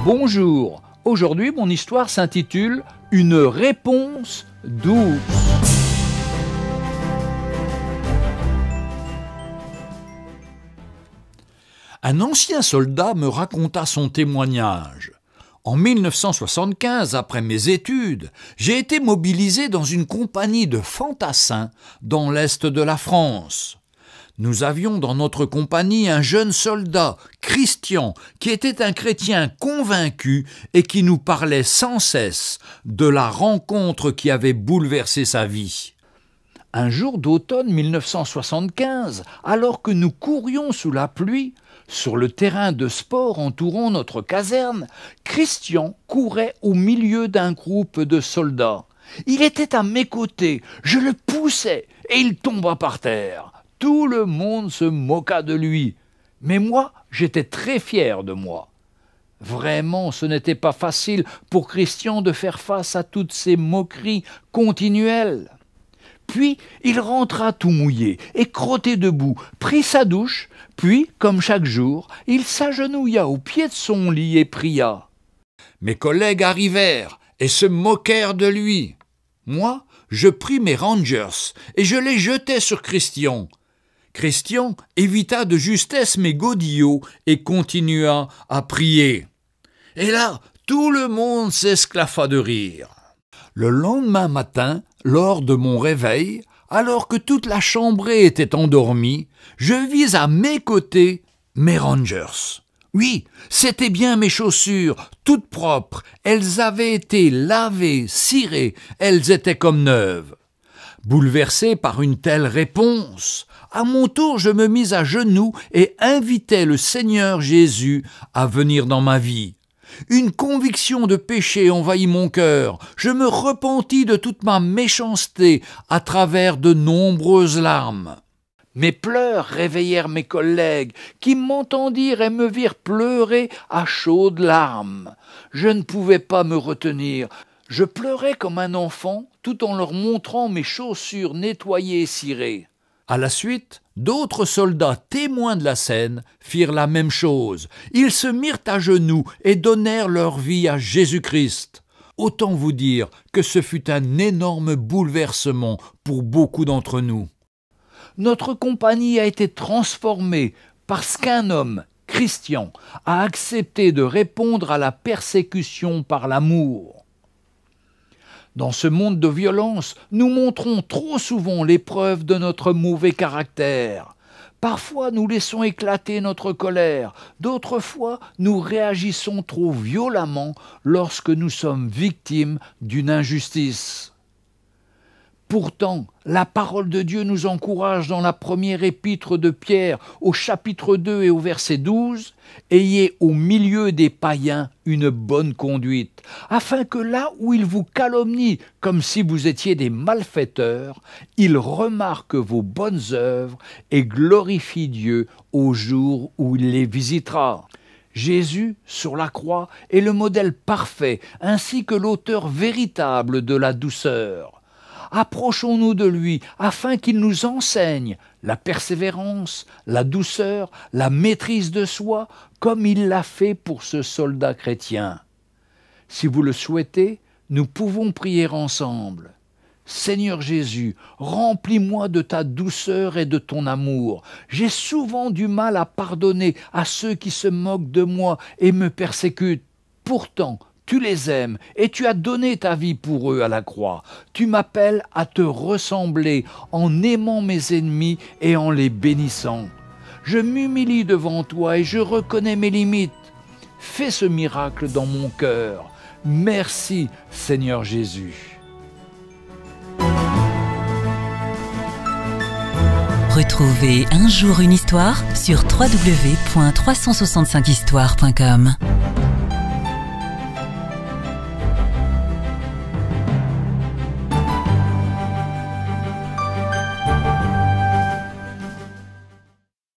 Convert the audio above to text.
Bonjour, aujourd'hui mon histoire s'intitule « Une réponse douce ». Un ancien soldat me raconta son témoignage. En 1975, après mes études, j'ai été mobilisé dans une compagnie de fantassins dans l'est de la France. Nous avions dans notre compagnie un jeune soldat, Christian, qui était un chrétien convaincu et qui nous parlait sans cesse de la rencontre qui avait bouleversé sa vie. Un jour d'automne 1975, alors que nous courions sous la pluie, sur le terrain de sport entourant notre caserne, Christian courait au milieu d'un groupe de soldats. Il était à mes côtés, je le poussais et il tomba par terre. Tout le monde se moqua de lui, mais moi, j'étais très fier de moi. Vraiment, ce n'était pas facile pour Christian de faire face à toutes ces moqueries continuelles. Puis, il rentra tout mouillé et crotté debout, prit sa douche, puis, comme chaque jour, il s'agenouilla au pied de son lit et pria. Mes collègues arrivèrent et se moquèrent de lui. Moi, je pris mes Rangers et je les jetai sur Christian. Christian évita de justesse mes godillots et continua à prier. Et là, tout le monde s'esclaffa de rire. Le lendemain matin, lors de mon réveil, alors que toute la chambrée était endormie, je vis à mes côtés mes Rangers. Oui, c'étaient bien mes chaussures, toutes propres. Elles avaient été lavées, cirées, elles étaient comme neuves. Bouleversé par une telle réponse, à mon tour je me mis à genoux et invitai le Seigneur Jésus à venir dans ma vie. Une conviction de péché envahit mon cœur. Je me repentis de toute ma méchanceté à travers de nombreuses larmes. Mes pleurs réveillèrent mes collègues, qui m'entendirent et me virent pleurer à chaudes larmes. Je ne pouvais pas me retenir. Je pleurais comme un enfant, tout en leur montrant mes chaussures nettoyées et cirées. À la suite, d'autres soldats témoins de la scène firent la même chose. Ils se mirent à genoux et donnèrent leur vie à Jésus-Christ. Autant vous dire que ce fut un énorme bouleversement pour beaucoup d'entre nous. Notre compagnie a été transformée parce qu'un homme, Christian, a accepté de répondre à la persécution par l'amour. Dans ce monde de violence, nous montrons trop souvent les preuves de notre mauvais caractère. Parfois, nous laissons éclater notre colère. D'autres fois, nous réagissons trop violemment lorsque nous sommes victimes d'une injustice. Pourtant, la parole de Dieu nous encourage dans la première épître de Pierre, au chapitre 2 et au verset 12, « Ayez au milieu des païens une bonne conduite, afin que là où ils vous calomnient comme si vous étiez des malfaiteurs, ils remarquent vos bonnes œuvres et glorifient Dieu au jour où il les visitera. » Jésus, sur la croix, est le modèle parfait, ainsi que l'auteur véritable de la douceur. Approchons-nous de lui afin qu'il nous enseigne la persévérance, la douceur, la maîtrise de soi, comme il l'a fait pour ce soldat chrétien. Si vous le souhaitez, nous pouvons prier ensemble. Seigneur Jésus, remplis-moi de ta douceur et de ton amour. J'ai souvent du mal à pardonner à ceux qui se moquent de moi et me persécutent. Pourtant, tu les aimes et tu as donné ta vie pour eux à la croix. Tu m'appelles à te ressembler en aimant mes ennemis et en les bénissant. Je m'humilie devant toi et je reconnais mes limites. Fais ce miracle dans mon cœur. Merci, Seigneur Jésus. Retrouvez Un jour une histoire sur www.365histoire.com.